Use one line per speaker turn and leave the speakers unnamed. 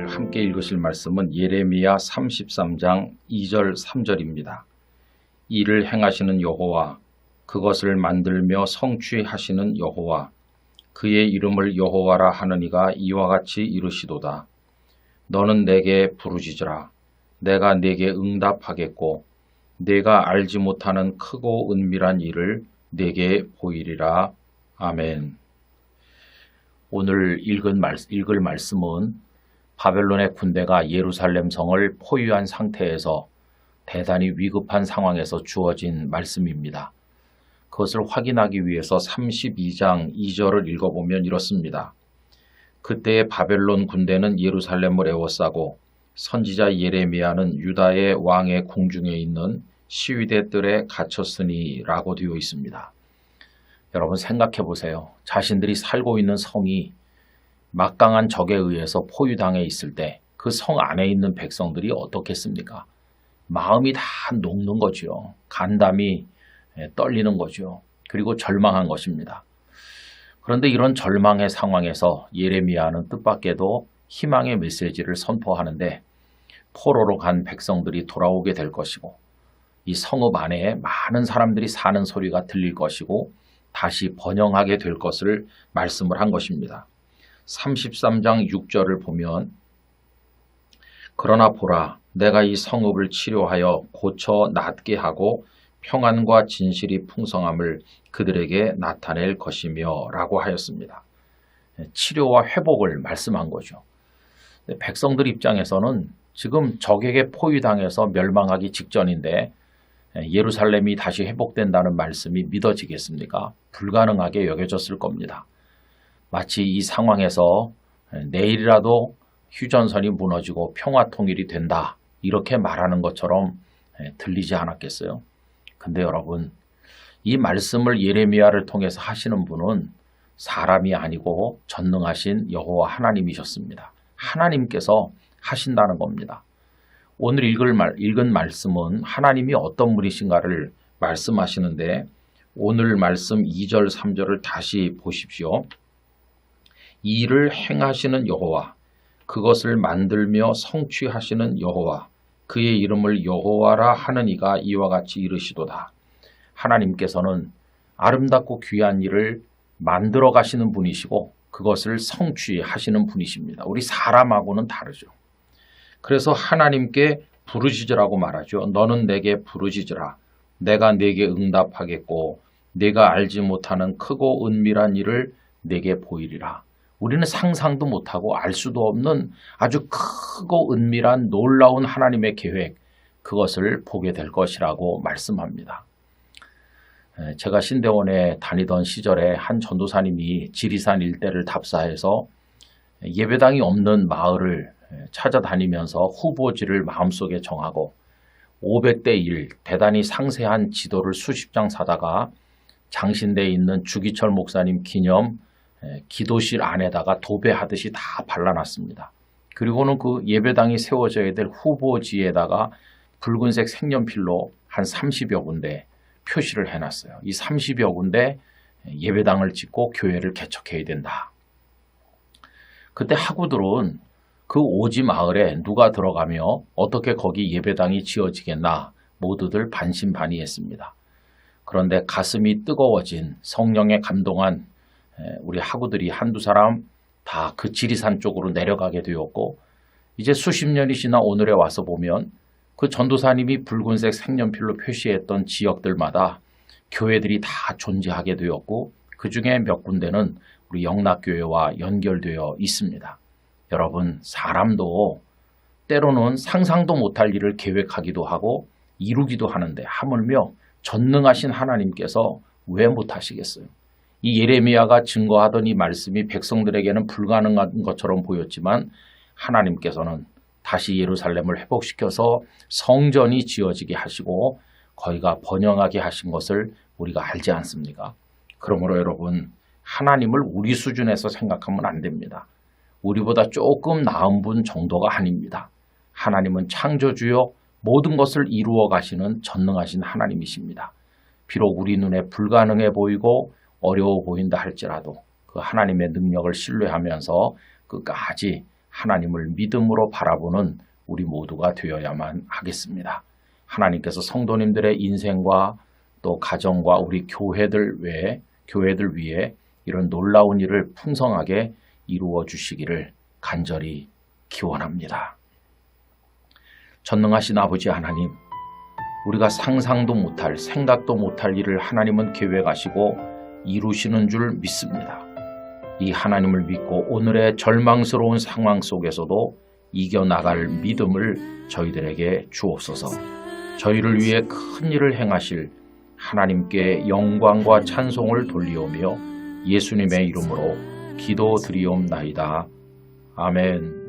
오늘 함께 읽으실 말씀은 예레미야 33장 2절 3절입니다. 이를 행하시는 여호와, 그것을 만들며 성취하시는 여호와, 그의 이름을 여호와라 하느니가 이와 같이 이르시도다. 너는 내게 부르짖으라. 내가 네게 응답하겠고 네가 알지 못하는 크고 은밀한 일을 네게 보이리라. 아멘. 오늘 읽을 말씀은 바벨론의 군대가 예루살렘 성을 포위한 상태에서 대단히 위급한 상황에서 주어진 말씀입니다. 그것을 확인하기 위해서 32장 2절을 읽어보면 이렇습니다. 그때의 바벨론 군대는 예루살렘을 에워싸고 선지자 예레미야는 유다의 왕의 궁중에 있는 시위대 뜰에 갇혔으니 라고 되어 있습니다. 여러분 생각해 보세요. 자신들이 살고 있는 성이 막강한 적에 의해서 포위당해 있을 때 그 성 안에 있는 백성들이 어떻겠습니까? 마음이 다 녹는 거죠. 간담이 떨리는 거죠. 그리고 절망한 것입니다. 그런데 이런 절망의 상황에서 예레미야는 뜻밖에도 희망의 메시지를 선포하는데 포로로 간 백성들이 돌아오게 될 것이고 이 성읍 안에 많은 사람들이 사는 소리가 들릴 것이고 다시 번영하게 될 것을 말씀을 한 것입니다. 33장 6절을 보면 그러나 보라, 내가 이 성읍을 치료하여 고쳐 낫게 하고 평안과 진실이 풍성함을 그들에게 나타낼 것이며 라고 하였습니다. 치료와 회복을 말씀한 거죠. 백성들 입장에서는 지금 적에게 포위당해서 멸망하기 직전인데 예루살렘이 다시 회복된다는 말씀이 믿어지겠습니까? 불가능하게 여겨졌을 겁니다. 마치 이 상황에서 내일이라도 휴전선이 무너지고 평화통일이 된다 이렇게 말하는 것처럼 들리지 않았겠어요? 근데 여러분, 이 말씀을 예레미야를 통해서 하시는 분은 사람이 아니고 전능하신 여호와 하나님이셨습니다. 하나님께서 하신다는 겁니다. 오늘 읽은 말씀은 하나님이 어떤 분이신가를 말씀하시는데 오늘 말씀 2절 3절을 다시 보십시오. 이 일을 행하시는 여호와, 그것을 만들며 성취하시는 여호와, 그의 이름을 여호와라 하느니가 이와 같이 이르시도다. 하나님께서는 아름답고 귀한 일을 만들어 가시는 분이시고 그것을 성취하시는 분이십니다. 우리 사람하고는 다르죠. 그래서 하나님께 부르짖으라고 말하죠. 너는 내게 부르짖으라. 내가 네게 응답하겠고 네가 알지 못하는 크고 은밀한 일을 네게 보이리라. 우리는 상상도 못하고 알 수도 없는 아주 크고 은밀한 놀라운 하나님의 계획, 그것을 보게 될 것이라고 말씀합니다. 제가 신대원에 다니던 시절에 한 전도사님이 지리산 일대를 답사해서 예배당이 없는 마을을 찾아다니면서 후보지를 마음속에 정하고 500대 1 대단히 상세한 지도를 수십 장 사다가 장신대에 있는 주기철 목사님 기념 기도실 안에다가 도배하듯이 다 발라놨습니다. 그리고는 그 예배당이 세워져야 될 후보지에다가 붉은색 색연필로 한 30여 군데 표시를 해놨어요. 이 30여 군데 예배당을 짓고 교회를 개척해야 된다. 그때 학우들은 그 오지 마을에 누가 들어가며 어떻게 거기 예배당이 지어지겠나 모두들 반신반의했습니다. 그런데 가슴이 뜨거워진 성령에 감동한 우리 학우들이 한두 사람 다 그 지리산 쪽으로 내려가게 되었고 이제 수십 년이 지나 오늘에 와서 보면 그 전도사님이 붉은색 색연필로 표시했던 지역들마다 교회들이 다 존재하게 되었고 그 중에 몇 군데는 우리 영락교회와 연결되어 있습니다. 여러분, 사람도 때로는 상상도 못할 일을 계획하기도 하고 이루기도 하는데 하물며 전능하신 하나님께서 왜 못하시겠어요? 이 예레미야가 증거하던 이 말씀이 백성들에게는 불가능한 것처럼 보였지만 하나님께서는 다시 예루살렘을 회복시켜서 성전이 지어지게 하시고 거기가 번영하게 하신 것을 우리가 알지 않습니까? 그러므로 여러분, 하나님을 우리 수준에서 생각하면 안 됩니다. 우리보다 조금 나은 분 정도가 아닙니다. 하나님은 창조주요 모든 것을 이루어 가시는 전능하신 하나님이십니다. 비록 우리 눈에 불가능해 보이고 어려워 보인다 할지라도 그 하나님의 능력을 신뢰하면서 끝까지 하나님을 믿음으로 바라보는 우리 모두가 되어야만 하겠습니다. 하나님께서 성도님들의 인생과 또 가정과 우리 교회들 위해 이런 놀라운 일을 풍성하게 이루어 주시기를 간절히 기원합니다. 전능하신 아버지 하나님, 우리가 상상도 못할, 생각도 못할 일을 하나님은 계획하시고 이루시는 줄 믿습니다. 이 하나님을 믿고 오늘의 절망스러운 상황 속에서도 이겨나갈 믿음을 저희들에게 주옵소서. 저희를 위해 큰 일을 행하실 하나님께 영광과 찬송을 돌리오며 예수님의 이름으로 기도드리옵나이다. 아멘.